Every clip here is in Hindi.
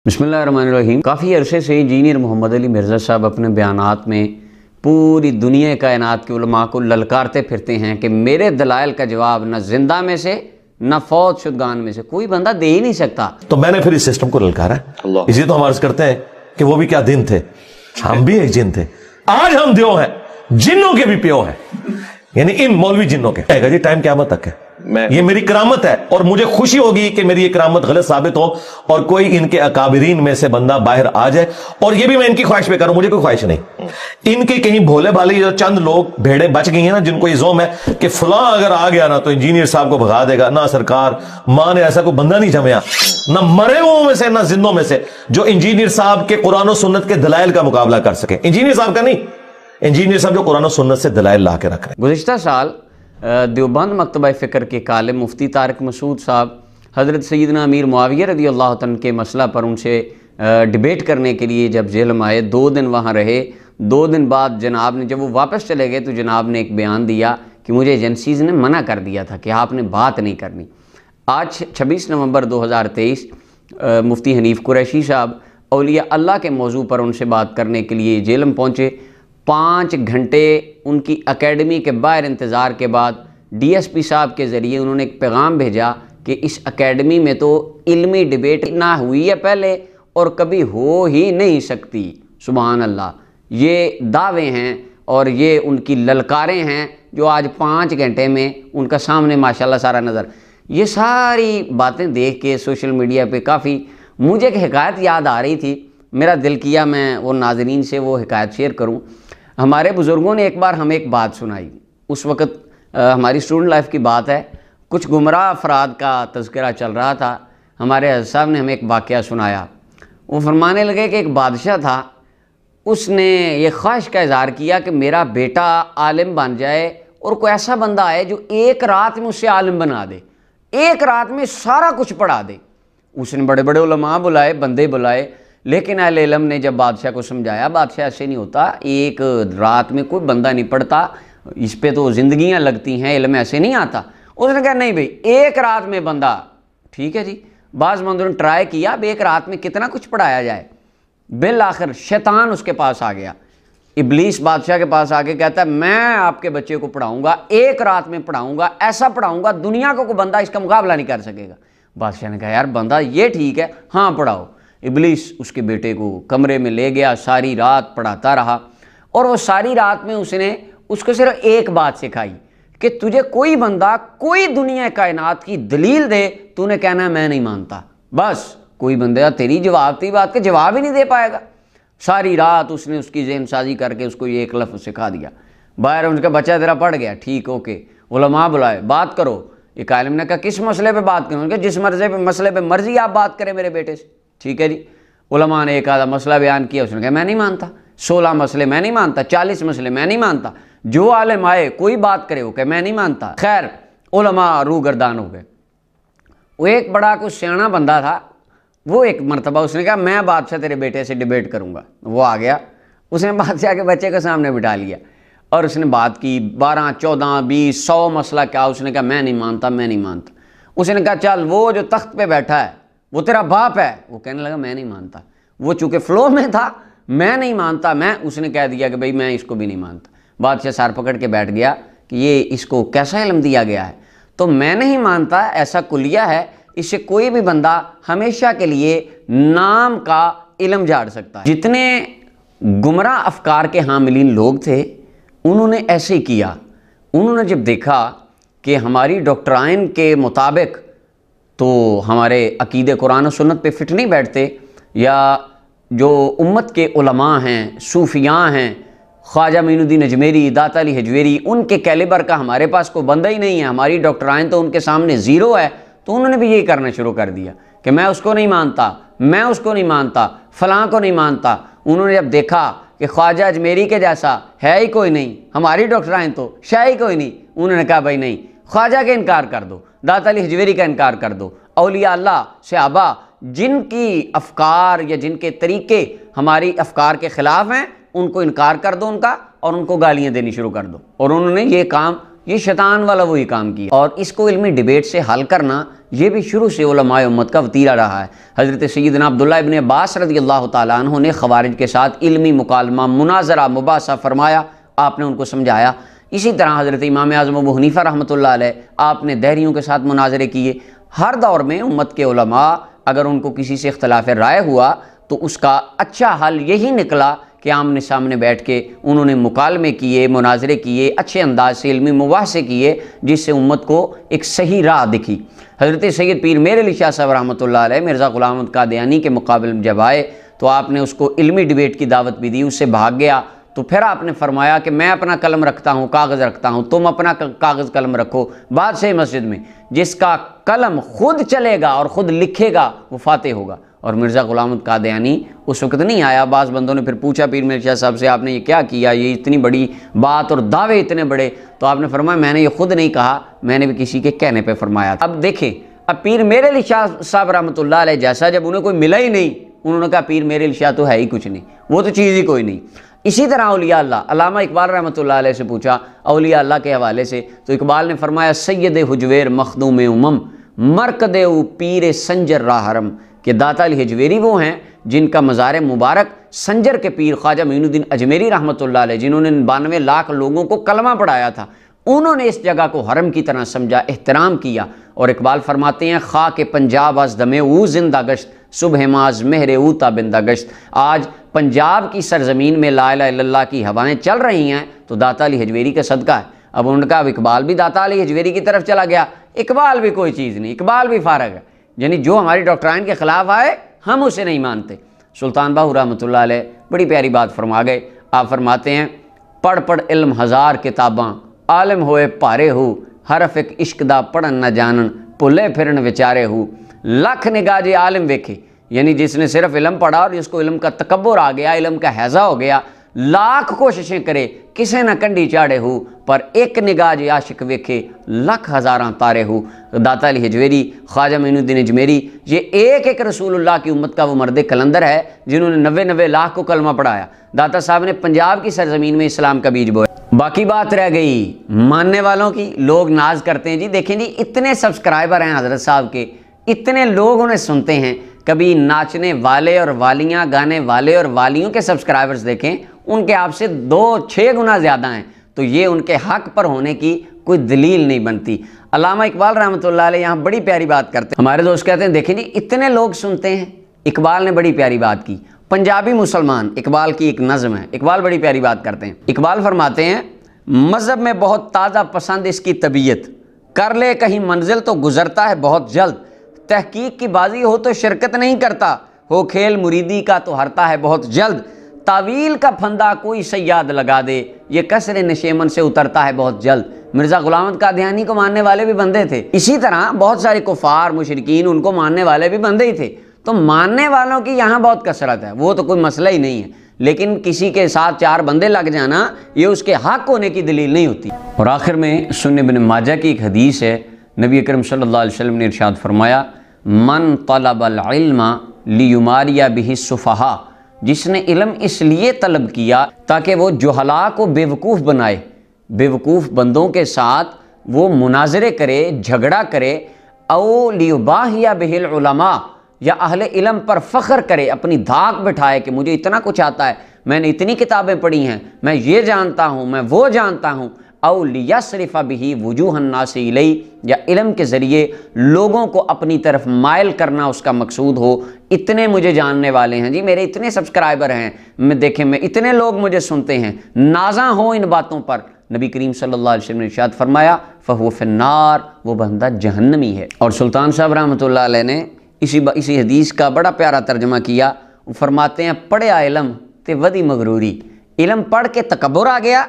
बिस्मिल्लाहिर्रहमानिर्रहीम। काफ़ी अरसे से इंजीनियर मोहम्मद अली मिर्ज़ा साहब अपने बयानात में पूरी दुनिया कायनात के उलमा को ललकारते फिरते हैं कि मेरे दलाइल का जवाब न जिंदा में से न फौत शुदगान में से कोई बंदा दे ही नहीं सकता। तो मैंने फिर इस सिस्टम को ललकारा है। इसी तो हम अर्ज करते हैं कि वो भी क्या दिन थे, हम भी एक जिन थे। आज हम द्यो हैं, जिन्नों के भी प्यो हैं, यानी इन मौलवी जिन्नों के। जी टाइम क़यामत तक है, ये मेरी करामत है और मुझे खुशी होगी कि मेरी ये करामत गलत साबित हो और कोई इनके अकाबिरीन में से बंदा बाहर आ जाए। और ये भी मैं इनकी ख्वाहिश पे करूं, मुझे कोई ख्वाहिश नहीं। इनके कहीं भोले भाले जो चंद लोग भेड़े बच गई हैं ना, जिनको ये जोम है कि फलां अगर आ गया ना तो इंजीनियर साहब को भगा देगा। ना सरकार, मां ने ऐसा कोई बंदा नहीं जमया, ना मरे हुओं में से ना जिंदों में से, जो इंजीनियर साहब के कुरान और सुन्नत के दलाइल का मुकाबला कर सके। इंजीनियर साहब का नहीं, इंजीनियर साहब जो कुरान और सुन्नत से दलाइल ला के रख रहे हैं। गुज़िश्ता साल देवबंद मकतबा फ़िक्र के काले मुफ्ती तारिक मसूद साहब हज़रत सैयदना अमीर मुआविया रज़ी अल्लाह तआला के मसला पर उनसे डिबेट करने के लिए जब जेल में आए, 2 दिन वहाँ रहे। 2 दिन बाद जनाब ने, जब वो वापस चले गए तो जनाब ने एक बयान दिया कि मुझे एजेंसीज़ ने मना कर दिया था कि आपने बात नहीं करनी। आज 26 नवंबर 2023 मुफ्ती हनीफ कुरैशी साहब औलिया अल्लाह के मौजू पर उनसे बात करने के लिए जेल में पहुँचे। 5 घंटे उनकी एकेडमी के बाहर इंतज़ार के बाद DSP साहब के ज़रिए उन्होंने एक पैगाम भेजा कि इस एकेडमी में तो इल्मी डिबेट ना हुई है पहले और कभी हो ही नहीं सकती। सुभान अल्लाह, ये दावे हैं और ये उनकी ललकारें हैं जो आज 5 घंटे में उनका सामने माशाल्लाह सारा नज़र। ये सारी बातें देख के सोशल मीडिया पे काफ़ी मुझे एक हिकायत याद आ रही थी। मेरा दिल किया मैं वो नाज़रीन से वो हिकायत शेयर करूँ। हमारे बुज़ुर्गों ने एक बार हमें एक बात सुनाई। उस वक़्त हमारी स्टूडेंट लाइफ की बात है, कुछ गुमराह अफराद का तज़किरा चल रहा था। हमारे हज़रत साहब ने हमें एक वाक़या सुनाया। वो फरमाने लगे कि एक बादशाह था, उसने ये ख्वाहिश का इज़हार किया कि मेरा बेटा आलिम बन जाए और कोई ऐसा बंदा आए जो एक रात में उससे आलिम बना दे, एक रात में सारा कुछ पढ़ा दे। उसने बड़े बड़े उलमा बुलाए, बंदे बुलाए, लेकिन अहले इल्म ने जब बादशाह को समझाया, बादशाह ऐसे नहीं होता, एक रात में कोई बंदा नहीं पढ़ता, इस पे तो ज़िंदगियाँ लगती हैं, इल्म ऐसे नहीं आता। उसने कहा नहीं भाई, एक रात में बंदा, ठीक है जी। बाज़ बंदों ने ट्राई किया, अब एक रात में कितना कुछ पढ़ाया जाए। बिल आखिर शैतान उसके पास आ गया, इब्लीस बादशाह के पास आके कहता है मैं आपके बच्चे को पढ़ाऊँगा, एक रात में पढ़ाऊँगा, ऐसा पढ़ाऊँगा दुनिया को कोई बंदा इसका मुकाबला नहीं कर सकेगा। बादशाह ने कहा यार बंदा ये ठीक है, हाँ पढ़ाओ। इब्लीस उसके बेटे को कमरे में ले गया, सारी रात पढ़ाता रहा और वो सारी रात में उसने उसको सिर्फ एक बात सिखाई कि तुझे कोई बंदा कोई दुनिया कायनात की दलील दे, तूने कहना मैं नहीं मानता। बस कोई बंदा तेरी जवाब ती बात के जवाब ही नहीं दे पाएगा। सारी रात उसने उसकी ज़हनसाजी करके उसको ये एक लफ्ज़ सिखा दिया। बाहर उनका बच्चा तेरा पढ़ गया, ठीक ओके, उलमा बुलाए, बात करो। एक आलिम ने कहा किस मसले पे बात करूँ? उनके जिस मसले पे मर्जी आप बात करें मेरे बेटे से, ठीक है जी। उलमा ने एक आधा मसला बयान किया, उसने कहा मैं नहीं मानता। 16 मसले मैं नहीं मानता, 40 मसले मैं नहीं मानता। जो आलिम आए कोई बात करे वो कहे मैं नहीं मानता। खैर उलमा रूह गर्दान हो गए। वो एक बड़ा कुछ सियाना बंदा था, वो एक मरतबा उसने कहा मैं बादशाह तेरे बेटे से डिबेट करूँगा। वो आ गया, उसने बादशाह के बच्चे के सामने बिठा लिया और उसने बात की 12, 14, 20, 100 मसला क्या। उसने कहा मैं नहीं मानता, मैं नहीं मानता। उसने कहा चल वो जो तख्त पे बैठा है वो तेरा बाप है। वो कहने लगा मैं नहीं मानता। वो चूँकि फ्लो में था, मैं नहीं मानता, उसने कह दिया कि भाई मैं इसको भी नहीं मानता। बादशाह सर पकड़ के बैठ गया कि ये इसको कैसा इल्म दिया गया है। तो मैं नहीं मानता ऐसा कुलिया है, इससे कोई भी बंदा हमेशा के लिए नाम का इल्म झाड़ सकता है। जितने गुमराह अफकार के हामिलीन लोग थे उन्होंने ऐसे ही किया। उन्होंने जब देखा कि हमारी डॉक्ट्राइन के मुताबिक तो हमारे अकीदे कुरान और सुन्नत पे फिट नहीं बैठते, या जो उम्मत के उलमा हैं, सूफियाँ हैं, ख्वाजा मोइनुद्दीन अजमेरी, दाता अली हजवेरी, उनके कैलिबर का हमारे पास कोई बंदा ही नहीं है, हमारी डॉक्ट्राइन तो उनके सामने ज़ीरो है। तो उन्होंने भी यही करना शुरू कर दिया कि मैं उसको नहीं मानता, मैं उसको नहीं मानता, फ़लाँ को नहीं मानता। उन्होंने जब देखा कि ख्वाजा अजमेरी के जैसा है ही कोई नहीं, हमारी डॉक्ट्राइन तो शाही कोई नहीं, उन्होंने कहा भाई नहीं, ख्वाजा का इनकार कर दो, दाता अली हजवेरी का इनकार कर दो, औलिया अल्लाह सहाबा जिनकी अफकार या जिनके तरीके हमारी अफकार के ख़िलाफ़ हैं उनको इनकार कर दो उनका, और उनको गालियाँ देनी शुरू कर दो। और उन्होंने ये काम ये शैतान वाला वही काम किया। और इसको इल्मी डिबेट से हल करना ये भी शुरू से उलमाए उम्मत का वतीरा रहा है। हज़रत सैयदना अब्दुल्लाह इब्न अब्बास रज़ियल्लाहु ताला अन्हु ने ख़वारिज के साथ इल्मी मुकालमा, मुनाजरा, मुबासा फरमाया, आपने उनको समझाया। इसी तरह हज़रत इमाम आज़म अबू हनीफ़ा रहमतुल्लाह अलैह आपने दहरियों के साथ मुनाजरे किए। हर दौर में उम्मत के उलमा अगर उनको किसी से इख्तलाफ राय हुआ तो उसका अच्छा हल यही निकला कि आमने सामने बैठ के उन्होंने मुकालमे किए, मुनाजरे किए, अच्छे अंदाज से इल्मी मुबाहसे किए, जिससे उम्मत को एक सही राह दिखी। हज़रत सैयद पीर मेर अली शाह साहब रहमतुल्लाह अलैह मिर्ज़ा ग़ुलाम अहमद कादियानी के मुकाबले में जब आए तो आपने उसको इल्मी डिबेट की दावत भी दी, उससे भाग गया। तो फिर आपने फरमाया कि मैं अपना कलम रखता हूँ, कागज़ रखता हूँ, तुम अपना कागज़ कलम रखो। बादशाह मस्जिद में जिसका कलम खुद चलेगा और ख़ुद लिखेगा वो फातेह होगा। और मिर्ज़ा ग़ुलाम अहमद कादियानी उस वक्त नहीं आया। बाज़ बंदों ने फिर पूछा पीर मेर शाह साहब से, आपने ये क्या किया, ये इतनी बड़ी बात और दावे इतने बड़े। तो आपने फरमाया मैंने ये खुद नहीं कहा, मैंने भी किसी के कहने पे फरमाया। अब देखें, अब पीर मेर अली शाह साहब रहमतुल्लाह अलैह जैसा जब उन्हें कोई मिला ही नहीं, उन्होंने कहा पीर मेर अली शाह तो है ही कुछ नहीं, वो तो चीज़ ही कोई नहीं। इसी तरह औलिया अल्लाह, अल्लामा इकबाल रहमतुल्लाह अलैह से पूछा औलिया अल्लाह के हवाले से, तो इकबाल ने फरमाया सैयद हुजवेर मखदूम उमम मरकदे पीर संजर राहरम, कि दाता अली हजवेरी वो हैं जिनका मज़ार मुबारक संजर के पीर ख्वाजा मोइनुद्दीन अजमेरी रहमतुल्लाह अलैह, जिन्होंने 92 लाख लोगों को कलमा पढ़ाया था, उन्होंने इस जगह को हरम की तरह समझा, एहतराम किया। और इकबाल फरमाते हैं खा के पंजाब आज दमे ऊ जिंदा गश्त सुबह माज मेहरे ऊ ताबिंदा गश्त। आज पंजाब की सरजमीन में ला इलाहा इल्लल्लाह की हवाएं चल रही हैं तो दाता अली हजवेरी का सदका है। अब उनका इकबाल भी दाता अली हजवेरी की तरफ चला गया, इकबाल भी कोई चीज़ नहीं, इकबाल भी फारग है, यानी जो हमारी डॉक्ट्राइन के ख़िलाफ़ आए हम उसे नहीं मानते। सुल्तान बाहू रहमतुल्लाह अलैह बड़ी प्यारी बात फरमा गए। आप फरमाते हैं पढ़ पढ़ इल्म हज़ार किताबां आलम होए भारे हो, हरफ एक इश्क दा पढ़न न जानन भुले फिरन विचारे हो। लख निगाह जे आलिम वेखे, यानी जिसने सिर्फ इल्म पढ़ा और जिसको इल्म का तकब्बुर आ गया, इल्म का हैज़ा हो गया, लाख कोशिशें करे किसे न कंडी चाड़े हो, पर एक निगाह जे आशिक वेखे लख हज़ारां तारे हो। दाता अली हजवेरी ख्वाजा मोइनुद्दीन अजमेरी ये एक एक रसूलुल्लाह की उम्मत का वो मर्द कलंदर है जिन्होंने 90 लाख को कलमा पढ़ाया। दाता साहब ने पंजाब की सरजमीन में इस्लाम का बीज बोया। बाकी बात रह गई मानने वालों की, लोग नाज करते हैं जी, देखें जी इतने सब्सक्राइबर हैं हज़रत साहब के, इतने लोग उन्हें सुनते हैं। कभी नाचने वाले और वालियाँ, गाने वाले और वालियों के सब्सक्राइबर्स देखें, उनके आपसे 2-6 गुना ज़्यादा हैं, तो ये उनके हक पर होने की कोई दलील नहीं बनती। अल्लामा इकबाल रहमतुल्लाह अलैह यहाँ बड़ी प्यारी बात करते हैं। हमारे दोस्त कहते हैं देखें जी इतने लोग सुनते हैं। इकबाल ने बड़ी प्यारी बात की, पंजाबी मुसलमान, इकबाल की एक नज़म है, इकबाल बड़ी प्यारी बात करते हैं। इकबाल फरमाते हैं मज़हब में बहुत ताज़ा पसंद इसकी तबीयत, कर ले कहीं मंजिल तो गुजरता है बहुत जल्द, तहकीक की बाजी हो तो शिरकत नहीं करता, हो खेल मुरीदी का तो हरता है बहुत जल्द, तावील का फंदा कोई सयाद लगा दे, ये कसरे नशेमन से उतरता है बहुत जल्द। मिर्ज़ा ग़ुलाम अहमद कादियानी को मानने वाले भी बंदे थे, इसी तरह बहुत सारे कुफार मुशरिकीन उनको मानने वाले भी बंदे ही थे। तो मानने वालों की यहाँ बहुत कसरत है, वो तो कोई मसला ही नहीं है, लेकिन किसी के साथ 4 बंदे लग जाना ये उसके हक होने की दलील नहीं होती। और आखिर में सुन्नी इब्न माजा की एक हदीस है, नबी अकरम सल्लल्लाहु अलैहि वसल्लम ने इरशाद फरमाया मन तलबल इल्मा लियुमारिया बिही सुफहा, जिसने इल्म इसलिए तलब किया ताकि वो जुहला को बेवकूफ़ बनाए, बेवकूफ़ बंदों के साथ वो मुनाजरे करे, झगड़ा करे, औ लियुबाहिया बिहिल उलमा, या अहले इल्म पर फ़ख्र करे, अपनी धाक बिठाए कि मुझे इतना कुछ आता है, मैंने इतनी किताबें पढ़ी हैं, मैं ये जानता हूँ, मैं वो जानता हूँ, औ लियसरिफ़ा बिही वुजूहन नास इलैहि, या इल्म के ज़रिए लोगों को अपनी तरफ मायल करना उसका मकसूद हो। इतने मुझे जानने वाले हैं जी, मेरे इतने सब्सक्राइबर हैं, मैं देखें मैं इतने लोग मुझे सुनते हैं, नाज़ा हो इन बातों पर। नबी करीम सल्लल्लाहु अलैहि वसल्लम ने इरशाद फरमाया फ़हुव फ़िन्नार, वो बंदा जहन्नमी है। और सुल्तान साहब रहमतुल्लाह अलैह ने इसी हदीस का बड़ा प्यारा तर्जमा किया। वो फरमाते हैं पढ़िया इल्म ते वदी मगरूरी, इल्म पढ़ के तकब्बुर आ गया,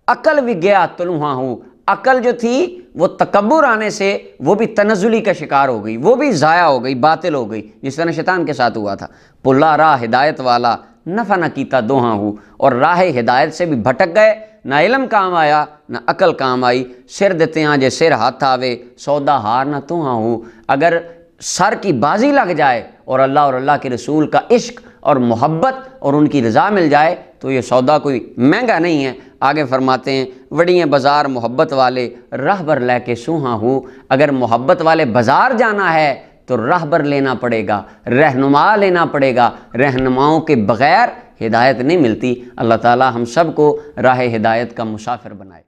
अकल भी गया तलुहा हूँ, अकल जो थी वो तकब्बुर आने से वो भी तनज़ुली का शिकार हो गई, वो भी ज़ाया हो गई, बातिल हो गई, जिस तरह शैतान के साथ हुआ था। पुल्ला राह हिदायत वाला नफ़ा न कीता दोहा हूँ, और राह हिदायत से भी भटक गए, ना इल्म काम आया ना अकल काम आई। सिर देते हैं जे सिर हाथ आवे, सौदा हार ना तो हाँ हूँ। अगर सर की बाजी लग जाए और अल्लाह के रसूल का इश्क और मोहब्बत और उनकी रज़ा मिल जाए तो ये सौदा कोई महंगा नहीं है। आगे फरमाते हैं वड़िए बाज़ार मोहब्बत वाले रहबर लेके सूहा हूँ। अगर मोहब्बत वाले बाज़ार जाना है तो रहबर लेना पड़ेगा, रहनुमा लेना पड़ेगा। रहनुमाओं के बग़ैर हिदायत नहीं मिलती। अल्लाह ताला हम सब को राह हिदायत का मुसाफिर बनाए।